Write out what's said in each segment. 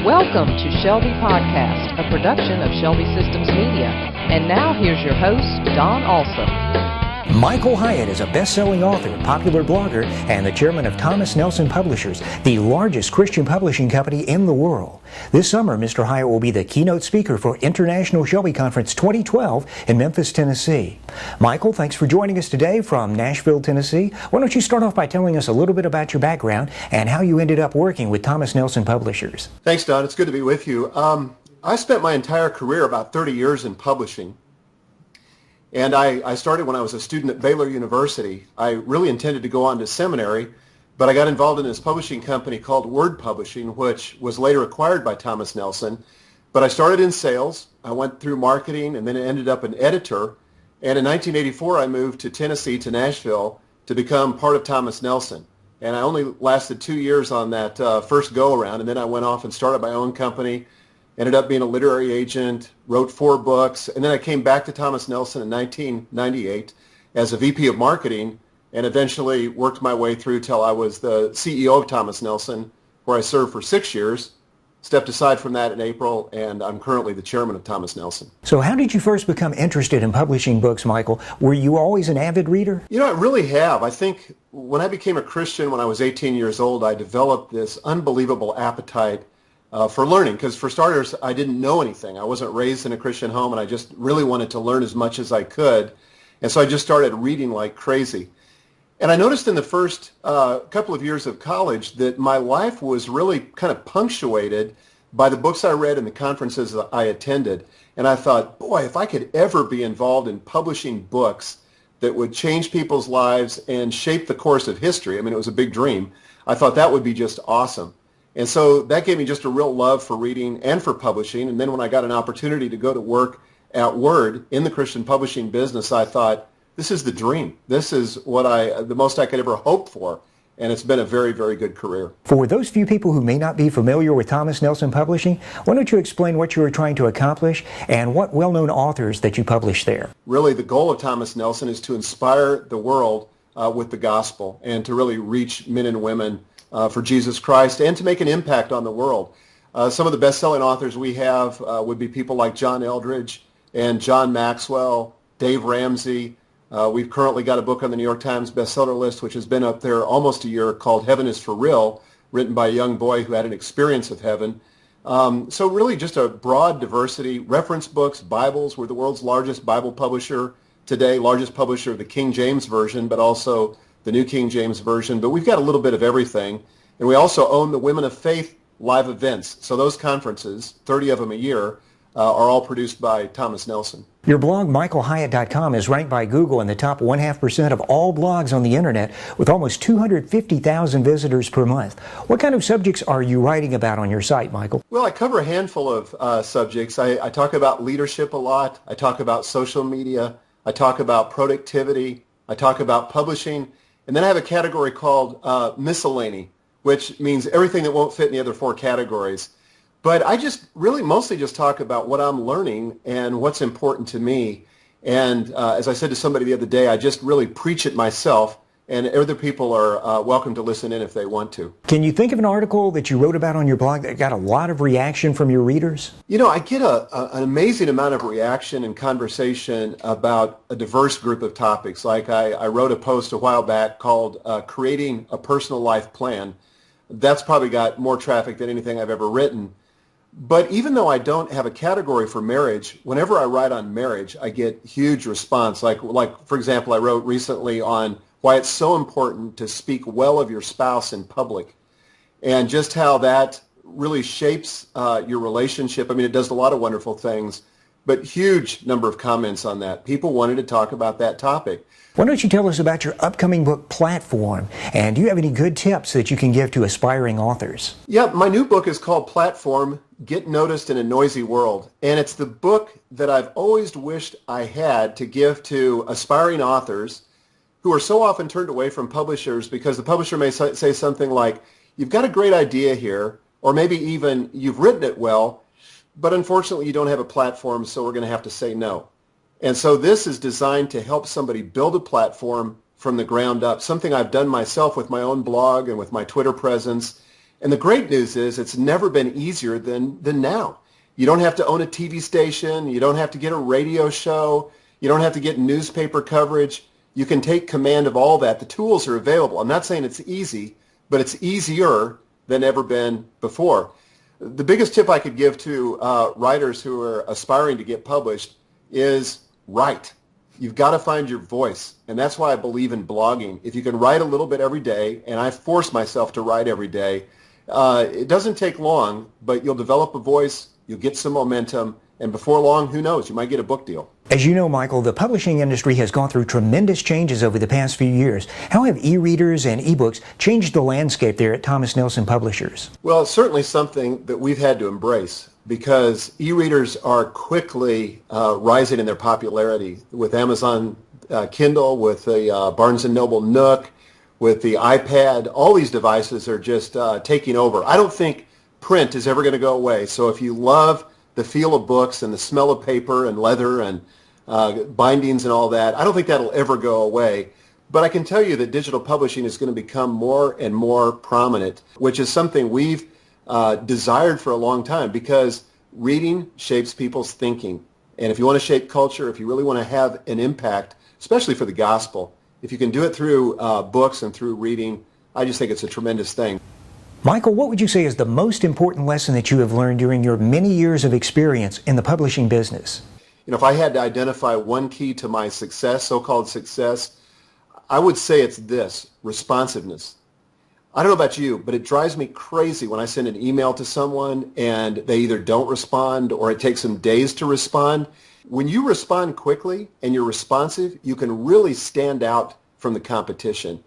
Welcome to Shelby Podcast, a production of Shelby Systems Media. And now here's your host, Don Alsop. Michael Hyatt is a best-selling author, popular blogger, and the chairman of Thomas Nelson Publishers, the largest Christian publishing company in the world. This summer, Mr. Hyatt will be the keynote speaker for International Shelby Conference 2012 in Memphis, Tennessee. Michael, thanks for joining us today from Nashville, Tennessee. Why don't you start off by telling us a little bit about your background and how you ended up working with Thomas Nelson Publishers? Thanks, Don. It's good to be with you. I spent my entire career, about 30 years, in publishing. And I started when I was a student at Baylor University. I really intended to go on to seminary, but I got involved in this publishing company called Word Publishing, which was later acquired by Thomas Nelson. But I started in sales. I went through marketing and then ended up an editor. And in 1984, I moved to Tennessee, to Nashville, to become part of Thomas Nelson. And I only lasted 2 years on that first go-around, and then I went off and started my own company. Ended up being a literary agent, wrote 4 books, and then I came back to Thomas Nelson in 1998 as a VP of marketing, and eventually worked my way through till I was the CEO of Thomas Nelson, where I served for 6 years, stepped aside from that in April, and I'm currently the chairman of Thomas Nelson. So how did you first become interested in publishing books, Michael? Were you always an avid reader? You know, I really have. I think when I became a Christian when I was 18 years old, I developed this unbelievable appetite for learning, because for starters, I didn't know anything. I wasn't raised in a Christian home, and I just really wanted to learn as much as I could. And so I just started reading like crazy. And I noticed in the first couple of years of college that my life was really kind of punctuated by the books I read and the conferences that I attended. And I thought, boy, if I could ever be involved in publishing books that would change people's lives and shape the course of history, I mean, it was a big dream. I thought that would be just awesome. And so that gave me just a real love for reading and for publishing. And then when I got an opportunity to go to work at Word in the Christian publishing business, I thought, this is the dream. This is the most I could ever hope for. And it's been a very, very good career. For those few people who may not be familiar with Thomas Nelson Publishing, why don't you explain what you were trying to accomplish and what well-known authors that you publish there? Really, the goal of Thomas Nelson is to inspire the world with the gospel and to really reach men and women for Jesus Christ and to make an impact on the world. Some of the best-selling authors we have would be people like John Eldredge and John Maxwell, Dave Ramsey. We've currently got a book on the New York Times bestseller list, which has been up there almost a year, called Heaven is for Real, written by a young boy who had an experience of heaven. So really just a broad diversity. Reference books, Bibles. We're the world's largest Bible publisher today, largest publisher of the King James Version, but also the New King James Version. But we've got a little bit of everything. And we also own the Women of Faith live events. So those conferences, 30 of them a year, are all produced by Thomas Nelson. Your blog, michaelhyatt.com, is ranked by Google in the top 0.5% of all blogs on the internet, with almost 250,000 visitors per month. What kind of subjects are you writing about on your site, Michael? Well, I cover a handful of subjects. I talk about leadership a lot. I talk about social media. I talk about productivity. I talk about publishing. And then I have a category called miscellany, which means everything that won't fit in the other 4 categories. But I just really mostly just talk about what I'm learning and what's important to me. And as I said to somebody the other day, I just really preach it myself, and other people are welcome to listen in if they want to. Can you think of an article that you wrote about on your blog that got a lot of reaction from your readers? You know, I get an amazing amount of reaction and conversation about a diverse group of topics. Like I wrote a post a while back called Creating a Personal Life Plan. That's probably got more traffic than anything I've ever written. But even though I don't have a category for marriage, whenever I write on marriage, I get huge response. Like for example, I wrote recently on why it's so important to speak well of your spouse in public, and just how that really shapes your relationship. I mean, it does a lot of wonderful things, but huge number of comments on that. People wanted to talk about that topic. Why don't you tell us about your upcoming book, Platform, and do you have any good tips that you can give to aspiring authors? Yeah, my new book is called Platform, Get Noticed in a Noisy World, and it's the book that I've always wished I had to give to aspiring authors who are so often turned away from publishers because the publisher may say something like, you've got a great idea here, or maybe even you've written it well, but unfortunately you don't have a platform, so we're going to have to say no. And so this is designed to help somebody build a platform from the ground up, something I've done myself with my own blog and with my Twitter presence. And the great news is it's never been easier than now. You don't have to own a TV station. You don't have to get a radio show. You don't have to get newspaper coverage. You can take command of all that. The tools are available. I'm not saying it's easy, but it's easier than ever been before. The biggest tip I could give to writers who are aspiring to get published is write. You've got to find your voice, and that's why I believe in blogging. If you can write a little bit every day, and I force myself to write every day, it doesn't take long, but you'll develop a voice, you'll get some momentum, and before long, who knows, you might get a book deal. As you know, Michael, the publishing industry has gone through tremendous changes over the past few years. How have e-readers and e-books changed the landscape there at Thomas Nelson Publishers? Well, it's certainly something that we've had to embrace because e-readers are quickly rising in their popularity with Amazon Kindle, with the Barnes & Noble Nook, with the iPad. All these devices are just taking over. I don't think print is ever going to go away. So if you love the feel of books and the smell of paper and leather and bindings and all that, I don't think that'll ever go away. But I can tell you that digital publishing is going to become more and more prominent, which is something we've desired for a long time because reading shapes people's thinking. And if you want to shape culture, if you really want to have an impact, especially for the gospel, if you can do it through books and through reading, I just think it's a tremendous thing. Michael, what would you say is the most important lesson that you have learned during your many years of experience in the publishing business? You know, if I had to identify one key to my success, so-called success, I would say it's this: responsiveness. I don't know about you, but it drives me crazy when I send an email to someone and they either don't respond or it takes them days to respond. When you respond quickly and you're responsive, you can really stand out from the competition.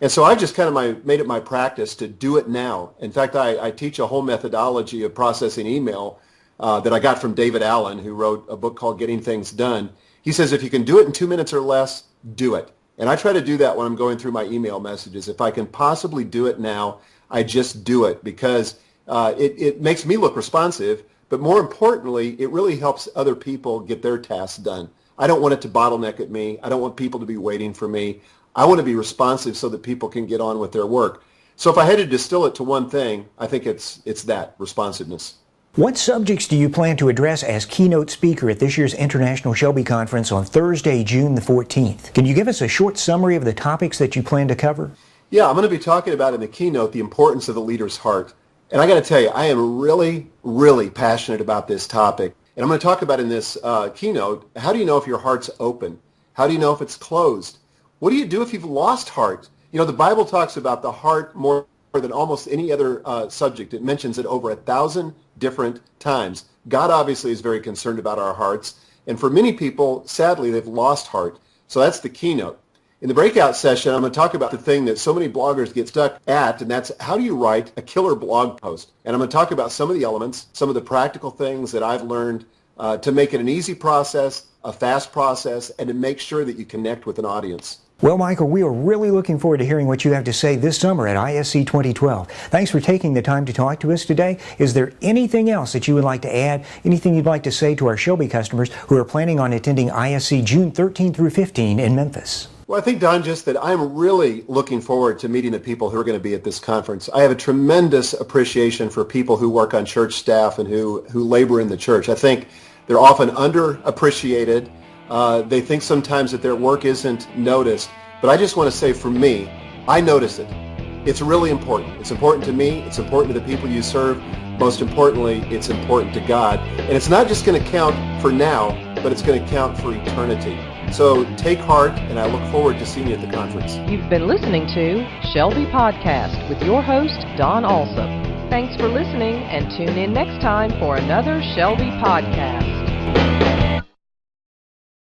And so I just kind of made it my practice to do it now. In fact, I teach a whole methodology of processing email that I got from David Allen, who wrote a book called Getting Things Done. He says if you can do it in 2 minutes or less, do it. And I try to do that when I'm going through my email messages. If I can possibly do it now, I just do it because it makes me look responsive, but more importantly, it really helps other people get their tasks done. I don't want it to bottleneck at me. I don't want people to be waiting for me. I want to be responsive so that people can get on with their work. So if I had to distill it to one thing, I think it's that, responsiveness. What subjects do you plan to address as keynote speaker at this year's International Shelby Conference on Thursday, June the 14th? Can you give us a short summary of the topics that you plan to cover? Yeah, I'm going to be talking about in the keynote the importance of the leader's heart. And I got to tell you, I am really, really passionate about this topic. And I'm going to talk about in this keynote, how do you know if your heart's open? How do you know if it's closed? What do you do if you've lost heart? You know, the Bible talks about the heart more than almost any other subject. It mentions it over 1,000 different times. God obviously is very concerned about our hearts. And for many people, sadly, they've lost heart. So that's the keynote. In the breakout session, I'm going to talk about the thing that so many bloggers get stuck at, and that's how do you write a killer blog post? And I'm going to talk about some of the elements, some of the practical things that I've learned to make it an easy process, a fast process, and to make sure that you connect with an audience. Well, Michael, we are really looking forward to hearing what you have to say this summer at ISC 2012. Thanks for taking the time to talk to us today. Is there anything else that you would like to add? Anything you'd like to say to our Shelby customers who are planning on attending ISC June 13 through 15 in Memphis? Well, I think, Don, just that I'm really looking forward to meeting the people who are going to be at this conference. I have a tremendous appreciation for people who work on church staff and who labor in the church. I think they're often underappreciated. They think sometimes that their work isn't noticed. But I just want to say, for me, I notice it. It's really important. It's important to me. It's important to the people you serve. Most importantly, it's important to God. And it's not just going to count for now, but it's going to count for eternity. So take heart, and I look forward to seeing you at the conference. You've been listening to Shelby Podcast with your host, Don Alsop. Thanks for listening, and tune in next time for another Shelby Podcast.